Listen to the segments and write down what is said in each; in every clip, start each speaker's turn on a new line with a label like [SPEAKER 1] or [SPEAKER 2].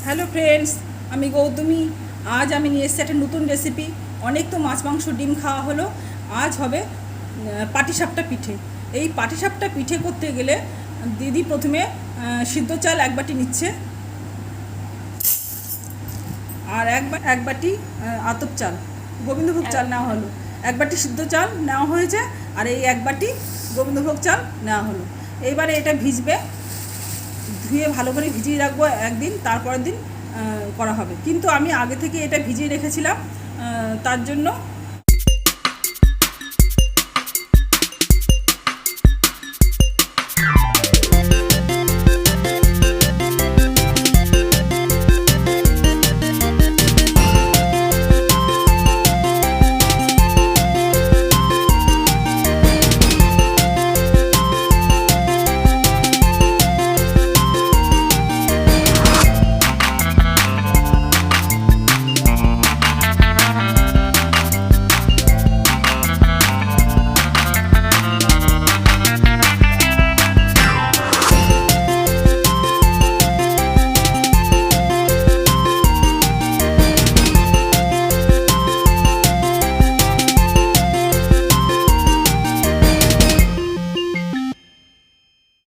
[SPEAKER 1] Hello friends, আমি গৌতমী। আজ আমি নিয়ে এসেছি একটা নতুন রেসিপি। অনেক তো মাছ মাংস ডিম খাওয়া হলো, আজ হবে পাটিসাপটা পিঠে। এই পাটিসাপটা পিঠে করতে গেলে দিদি প্রথমে সিদ্ধ চাল এক বাটি নিচ্ছে, আর এক বাটি আতপ চাল, গোবিন্দভোগ চাল নেওয়া হলো। এক বাটি সিদ্ধ চাল নেওয়া হয়েছে, আর এই এক বাটি গোবিন্দভোগ চাল নেওয়া হলো। এইবারে এটা ভিজবে, ধুয়ে ভালো করে ভিজিয়ে রাখবো একদিন, তারপরের দিন করা হবে। কিন্তু আমি আগে থেকে এটা ভিজিয়ে রেখেছিলাম, তার জন্য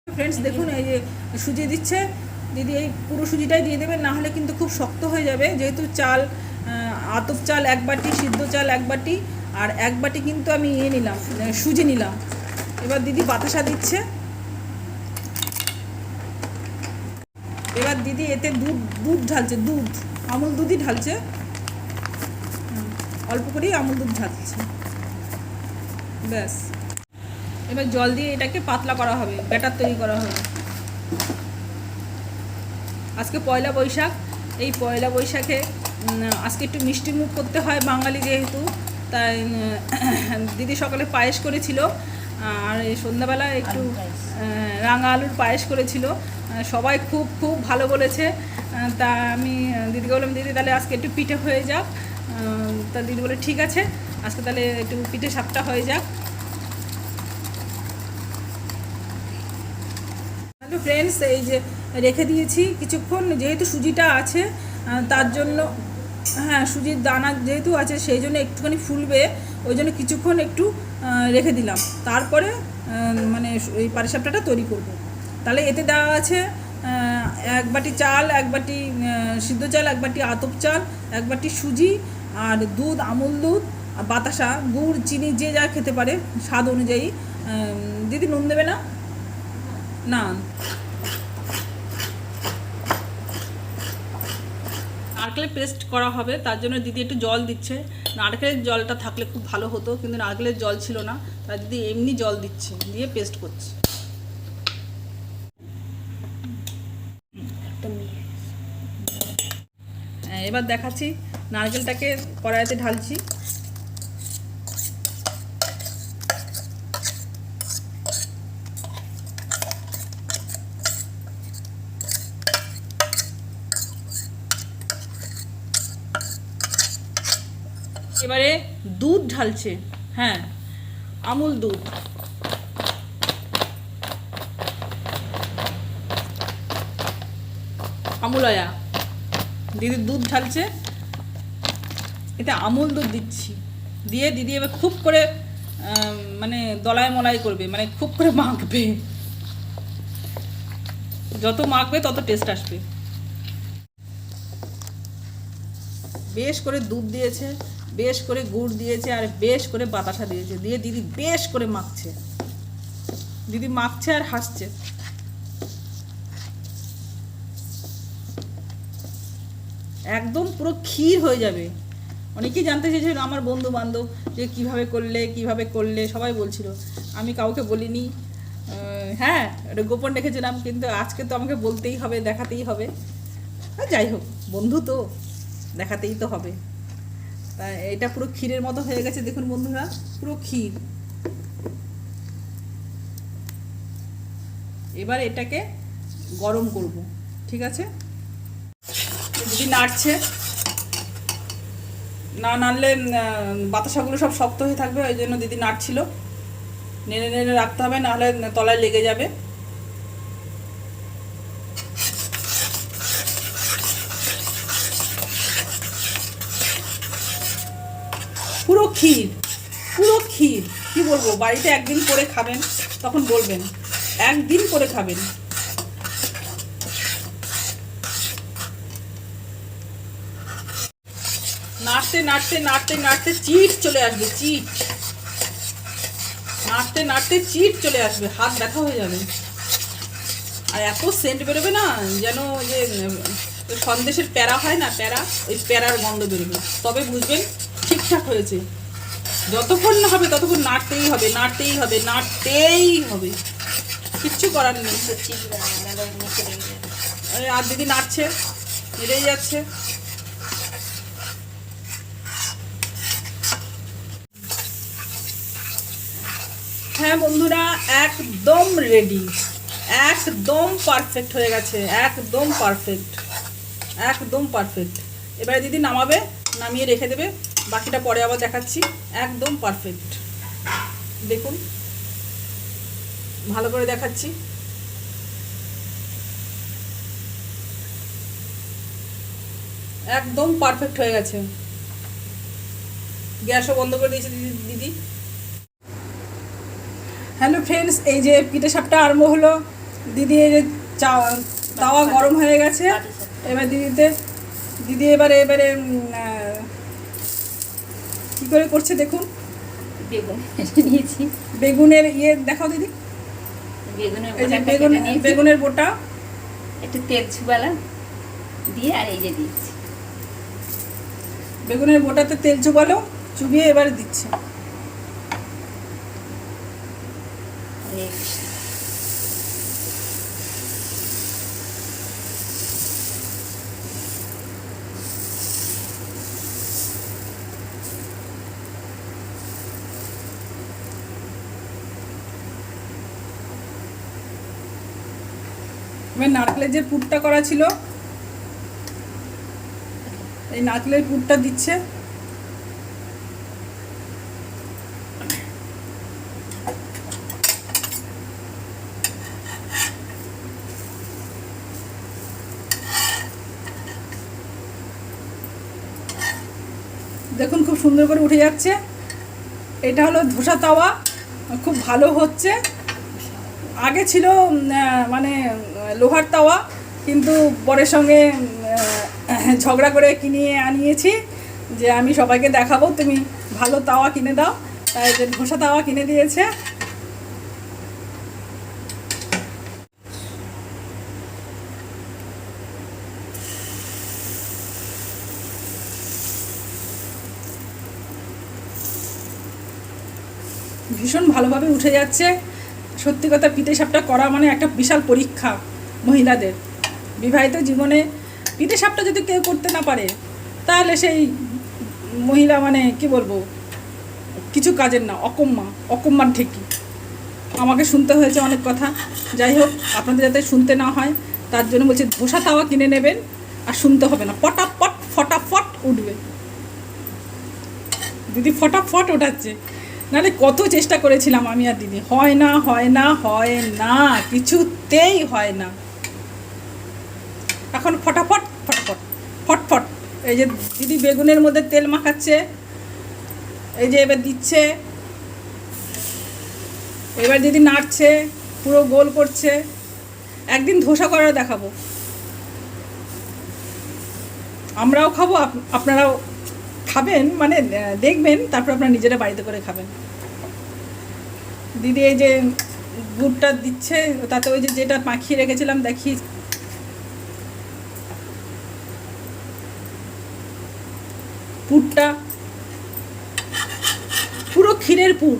[SPEAKER 1] ফ্রেন্ডস দেখুন, এই যে সুজি দিচ্ছে দিদি, এই পুরো সুজিটাই দিয়ে দেবেন, না হলে কিন্তু খুব শক্ত হয়ে যাবে। যেহেতু চাল আতপ চাল এক বাটি, সিদ্ধ চাল এক বাটি, আর এক বাটি কিন্তু আমি নিলাম সুজি নিলাম। এবার দিদি বাতাসা দিচ্ছে। এবার দিদি এতে দুধ ঢালছে, দুধ আমুল দুধই ঢালছে, অল্প করেই আমুল দুধ ঢালছে, ব্যাস। এবার জল দিয়ে এটাকে পাতলা করা হবে, ব্যাটার তৈরি করা হবে। আজকে পয়লা বৈশাখ, এই পয়লা বৈশাখে আজকে একটু মিষ্টি মুখ করতে হয় বাঙালি যেহেতু, তাই দিদি সকালে পায়েস করেছিল, আর এই সন্ধ্যাবেলা একটু রাঙা আলুর পায়েস করেছিল। সবাই খুব খুব ভালো বলেছে। তা আমি দিদিকে বললাম, দিদি তাহলে আজকে একটু পিঠে হয়ে যাক। তা দিদি বলে ঠিক আছে, আজকে তাহলে একটু পিঠে সাপটা হয়ে যাক। হ্যালো ফ্রেন্ডস, এই যে রেখে দিয়েছি কিছুক্ষণ, যেহেতু সুজিটা আছে তার জন্য, হ্যাঁ সুজির দানা যেহেতু আছে সেই জন্য একটুখানি ফুলবে, ওই জন্য কিছুক্ষণ একটু রেখে দিলাম। তারপরে মানে এই পাটিসাপটাটা তৈরি করব। তাহলে এতে দেওয়া আছে এক বাটি চাল, এক বাটি সিদ্ধ চাল, এক বাটি আতপ চাল, এক বাটি সুজি, আর দুধ, আমুল দুধ, বাতাসা, গুড়, চিনি, যে যা খেতে পারে স্বাদ অনুযায়ী। দিদি নুন দেবে না? না, নারকেলের পেস্ট করা হবে, তার জন্য দিদি একটু জল দিচ্ছে। নারকেলের জলটা থাকলে খুব ভালো হতো, কিন্তু নারকেলের জল ছিল না, তাই দিদি এমনি জল দিচ্ছে, দিয়ে পেস্ট করছে। এবার দেখাচ্ছি, নারকেলটাকে কড়াইতে ঢালছি। এবারে দুধ ঢালছে, হ্যাঁ আমুল দুধ, আমুলয়া। দিদি দুধ ঢালছে, এতে আমুল দুধ দিচ্ছি, দিয়ে দিদি এবার খুব করে মানে দলাই মলাই করবে, মানে খুব করে মাখবে। যত মাখবে তত টেস্ট আসবে। বেশ করে দুধ দিয়েছে, বেশ করে গুড় দিয়েছে, আর বেশ করে বাতাসা দিয়েছে, দিয়ে দিদি বেশ করে মাখছে। দিদি মাখছে আর হাসছে। একদম পুরো ক্ষীর হয়ে যাবে। অনেকেই জানতে চেয়েছিল আমার বন্ধু বান্ধব, যে কিভাবে করলে সবাই বলছিল। আমি কাউকে বলিনি, হ্যাঁ এটা গোপন রেখেছিলাম, কিন্তু আজকে তো আমাকে বলতেই হবে, দেখাতেই হবে। যাই হোক, বন্ধু তো দেখাতেই তো হবে। তা এটা পুরো ক্ষীরের মতো হয়ে গেছে, দেখুন বন্ধুরা, পুরো ক্ষীর। এবার এটাকে গরম করব, ঠিক আছে। দিদি নাড়ছে, না নাড়লে বাতাসাগুলো সব শক্ত হয়ে থাকবে, ওই জন্য দিদি নাড়ছিল। নেড়ে নেড়ে রাখতে হবে, নাহলে তলায় লেগে যাবে। ক্ষীর, পুরো ক্ষীর। কি বলবো, বাড়িতে একদিন করে খাবেন, তখন বলবেন, একদিন করে খাবেন। নাড়তে নাড়তে নাড়তে নাড়তে চিট চলে আসবে, চিট। নাড়তে নাড়তে চিট চলে আসবে, হাত ব্যথা হয়ে যাবে। আর এত সেন্ট বেরোবে না, যেন যে সন্দেশের প্যারা হয় না, প্যারা, ওই প্যারার গন্ধ বেরোবে, তবে বুঝবেন ঠিকঠাক হয়েছে। যতক্ষণ না হবে ততক্ষণ নাড়তেই হবে, নাড়তেই হবে, নাড়তেই হবে, কিচ্ছু করার নেই। আর দিদি নাড়ছে, নেড়েই যাচ্ছে। হ্যাঁ বন্ধুরা, একদম রেডি, একদম পারফেক্ট হয়ে গেছে, একদম পারফেক্ট, একদম পারফেক্ট। এবারে দিদি নামাবে, নামিয়ে রেখে দেবে, বাকিটা পরে আবার দেখাচ্ছি। একদম পারফেক্ট, দেখুন ভালো করে দেখাচ্ছি। একদম পারফেক্ট হয়ে গেছে। গ্যাসও বন্ধ করে দিয়েছে দিদি। হ্যালো ফ্রেন্ডস, এই যে পিঠে সাপটা আরম্ভ হলো। দিদি এই যে তাওয়া গরম হয়ে গেছে, এবার দিদি এবারে কি করে করছে দেখুন। বেগুনের ইয়ে দেখাও দিদি। বেগুনের বোটা
[SPEAKER 2] একটু তেল ছুবালা দিয়ে, আর এই যে দিচ্ছি
[SPEAKER 1] বেগুনের বোটাতে তেল চুবালো, চুবিয়ে এবারে দিচ্ছে। নারকেলের যে পুরটা করা ছিল, এই নারকেলের পুরটা দিচ্ছে। দেখুন খুব সুন্দর করে উঠে যাচ্ছে। এটা হলো ধোসা তাওয়া, খুব ভালো হচ্ছে। আগে ছিল মানে লোহার তাওয়া, কিন্তু পরের সঙ্গে ঝগড়া করে কিনে আনিয়েছি যে আমি সবাইকে দেখাবো, তুমি ভালো তাওয়া কিনে দাও, তাই যে ধোসা তাওয়া কিনে দিয়েছে। ভীষণ ভালোভাবে উঠে যাচ্ছে। সত্যি কথা, পিঠে সাপটা করা মানে একটা বিশাল পরীক্ষা মহিলাদের। বিবাহিত জীবনে পিঠে সাপটা যদি কেউ করতে না পারে, তাহলে সেই মহিলা মানে কি বলবো, কিছু কাজের না, অকম্মার ঠেকি। আমাকে শুনতে হয়েছে অনেক কথা। যাই হোক, আপনাদের যাতে শুনতে না হয় তার জন্য বলছি, ধোসা তাওয়া কিনে নেবেন, আর শুনতে হবে না, পটাপট ফটাফট উঠবে। দিদি ফটাফট ওঠাচ্ছে, নাহলে কত চেষ্টা করেছিলাম আমি আর দিদি, হয় না হয় না হয় না, কিছুতেই হয় না। এখন ফটাফট ফটাফট ফটফট। এই যে দিদি বেগুনের মধ্যে তেল মাখাচ্ছে, এই যে এবার দিচ্ছে, এবার দিদি নাড়ছে, পুরো গোল করছে। একদিন ধোসা করা দেখাবো, আমরাও খাবো, আপনারাও খাবেন, মানে দেখবেন, তারপর আপনারা নিজেরা বাড়িতে করে খাবেন। দিদি এই যে গুড়টা দিচ্ছে, তাতে ওই যে যেটা মাখিয়ে রেখেছিলাম দেখি, পুরটা পুরো ক্ষীরের পুর।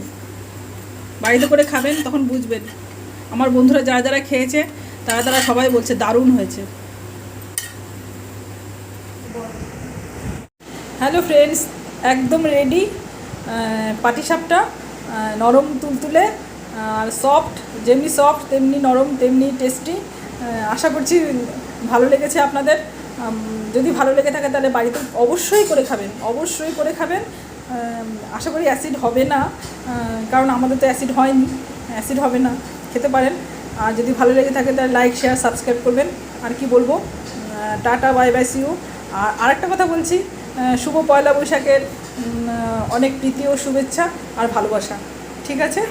[SPEAKER 1] বাড়িতে করে খাবেন, তখন বুঝবেন। আমার বন্ধুরা যারা যারা খেয়েছে তারা সবাই বলছে দারুণ হয়েছে। হ্যালো ফ্রেন্ডস, একদম রেডি পাটিসাপটা। নরম তুলতুলে আর সফট, যেমনি সফট তেমনি নরম, তেমনি টেস্টি। আশা করছি ভালো লেগেছে আপনাদের। যদি ভালো লেগে থাকে তাহলে বাড়িতে অবশ্যই করে খাবেন, অবশ্যই করে খাবেন। আশা করি অ্যাসিড হবে না, কারণ আমাদের তো অ্যাসিড হয়নি, অ্যাসিড হবে না, খেতে পারেন। আর যদি ভালো লেগে থাকে তাহলে লাইক শেয়ার সাবস্ক্রাইব করবেন। আর কি বলবো, tata, bye bye, see you. আর আরেকটা কথা বলছি, শুভ পয়লা বৈশাখের অনেক প্রীতি ও শুভেচ্ছা আর ভালোবাসা। ঠিক আছে?